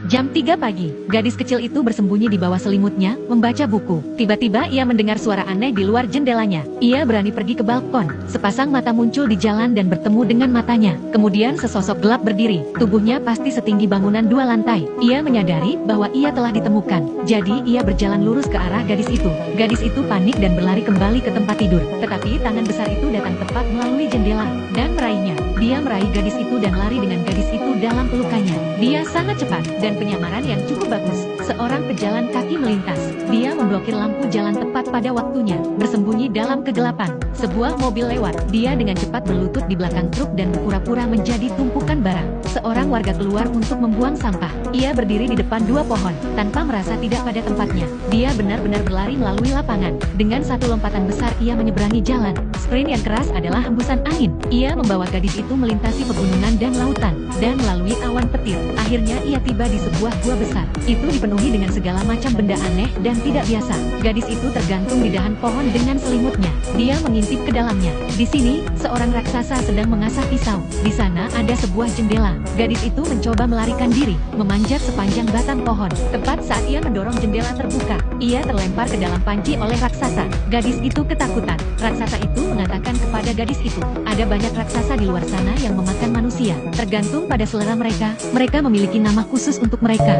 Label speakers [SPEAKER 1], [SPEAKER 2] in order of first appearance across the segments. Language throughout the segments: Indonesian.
[SPEAKER 1] Jam 3 pagi, gadis kecil itu bersembunyi di bawah selimutnya, membaca buku. Tiba-tiba ia mendengar suara aneh di luar jendelanya. Ia berani pergi ke balkon. Sepasang mata muncul di jalan dan bertemu dengan matanya. Kemudian sesosok gelap berdiri. Tubuhnya pasti setinggi bangunan 2 lantai. Ia menyadari bahwa ia telah ditemukan. Jadi ia berjalan lurus ke arah gadis itu. Gadis itu panik dan berlari kembali ke tempat tidur. Tetapi tangan besar itu datang tepat melalui jendela dan meraihnya. Dia meraih gadis itu dan lari dengan gadis itu dalam pelukannya. Dia sangat cepat dan penyamaran yang cukup bagus. Seorang pejalan kaki melintas. Dia memblokir lampu jalan tepat pada waktunya. Bersembunyi dalam kegelapan. Sebuah mobil lewat. Dia dengan cepat berlutut di belakang truk dan berpura-pura menjadi tumpukan barang. Seorang warga keluar untuk membuang sampah. Ia berdiri di depan 2 pohon, tanpa merasa tidak pada tempatnya. Dia benar-benar berlari melalui lapangan. Dengan satu lompatan besar ia menyeberangi jalan. Sprint yang keras adalah hembusan angin. Ia membawa gadis itu melintasi pegunungan dan lautan, dan melalui awan petir. Akhirnya ia tiba di sebuah gua besar. Itu dipenuhi dengan segala macam benda aneh dan tidak biasa. Gadis itu tergantung di dahan pohon dengan selimutnya. Dia mengintip ke dalamnya. Di sini, seorang raksasa sedang mengasah pisau. Di sana ada sebuah jendela. Gadis itu mencoba melarikan diri, memanjat sepanjang batang pohon. Tepat saat ia mendorong jendela terbuka, ia terlempar ke dalam panci oleh raksasa. Gadis itu ketakutan. Raksasa itu mengatakan kepada gadis itu, ada banyak raksasa di luar sana yang memakan manusia. Tergantung pada selera mereka, mereka memiliki nama khusus untuk mereka.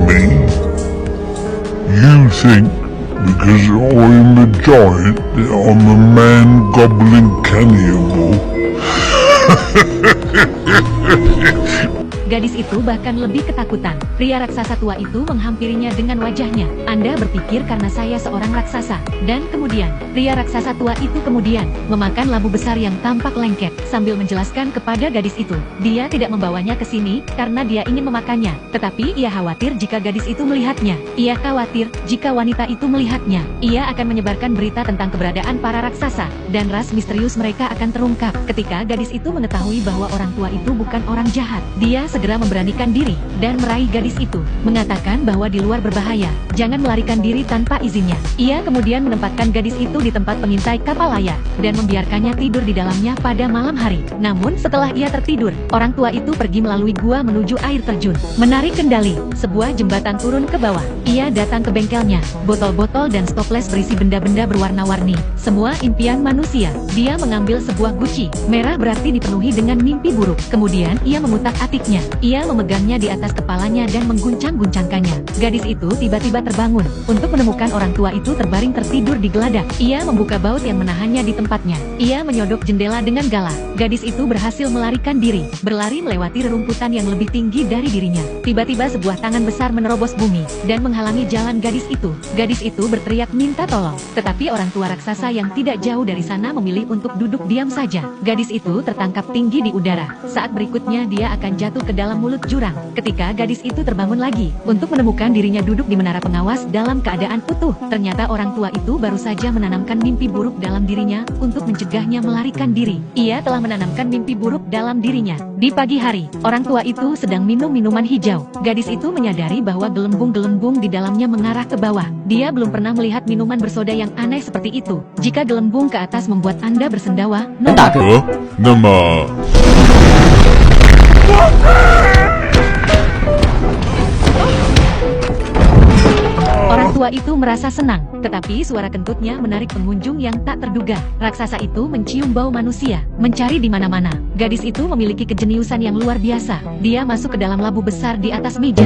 [SPEAKER 2] Me? You think because I'm a giant that I'm a man goblin cannibal?
[SPEAKER 1] Gadis itu bahkan lebih ketakutan. Pria raksasa tua itu menghampirinya dengan wajahnya. Anda berpikir karena saya seorang raksasa. Dan kemudian, pria raksasa tua itu kemudian memakan labu besar yang tampak lengket. Sambil menjelaskan kepada gadis itu, dia tidak membawanya ke sini karena dia ingin memakannya. Tetapi ia khawatir jika gadis itu melihatnya. Ia khawatir jika wanita itu melihatnya. Ia akan menyebarkan berita tentang keberadaan para raksasa. Dan ras misterius mereka akan terungkap. Ketika gadis itu mengetahui bahwa orang tua itu bukan orang jahat, dia segera memberanikan diri dan meraih gadis itu, mengatakan bahwa di luar berbahaya, jangan melarikan diri tanpa izinnya. Ia kemudian menempatkan gadis itu di tempat pengintai kapal layar dan membiarkannya tidur di dalamnya pada malam hari. Namun setelah ia tertidur, orang tua itu pergi melalui gua menuju air terjun. Menarik kendali, sebuah jembatan turun ke bawah. Ia datang ke bengkelnya, botol-botol dan stoples berisi benda-benda berwarna-warni. Semua impian manusia. Dia mengambil sebuah guci merah berarti dipenuhi dengan mimpi buruk. Kemudian ia mengutak-atiknya. Ia memegangnya di atas kepalanya dan mengguncang-guncangkannya. Gadis itu tiba-tiba terbangun untuk menemukan orang tua itu terbaring tertidur di geladak. Ia membuka baut yang menahannya di tempatnya. Ia menyodok jendela dengan galak. Gadis itu berhasil melarikan diri, berlari melewati rerumputan yang lebih tinggi dari dirinya. Tiba-tiba sebuah tangan besar menerobos bumi dan menghalangi jalan gadis itu. Gadis itu berteriak minta tolong. Tetapi orang tua raksasa yang tidak jauh dari sana memilih untuk duduk diam saja. Gadis itu tertangkap tinggi di udara. Saat berikutnya dia akan jatuh ke dalam mulut jurang. Ketika gadis itu terbangun lagi untuk menemukan dirinya duduk di menara pengawas dalam keadaan utuh, ternyata orang tua itu baru saja menanamkan mimpi buruk dalam dirinya untuk mencegahnya melarikan diri. Ia telah menanamkan mimpi buruk dalam dirinya. Di pagi hari, orang tua itu sedang minum minuman hijau. Gadis itu menyadari bahwa gelembung-gelembung di dalamnya mengarah ke bawah. Dia belum pernah melihat minuman bersoda yang aneh seperti itu. Jika gelembung ke atas membuat Anda bersendawa,
[SPEAKER 2] Nama.
[SPEAKER 1] orang tua itu merasa senang, tetapi suara kentutnya menarik pengunjung yang tak terduga. Raksasa itu mencium bau manusia, mencari di mana-mana. Gadis itu memiliki kejeniusan yang luar biasa. Dia masuk ke dalam labu besar di atas meja.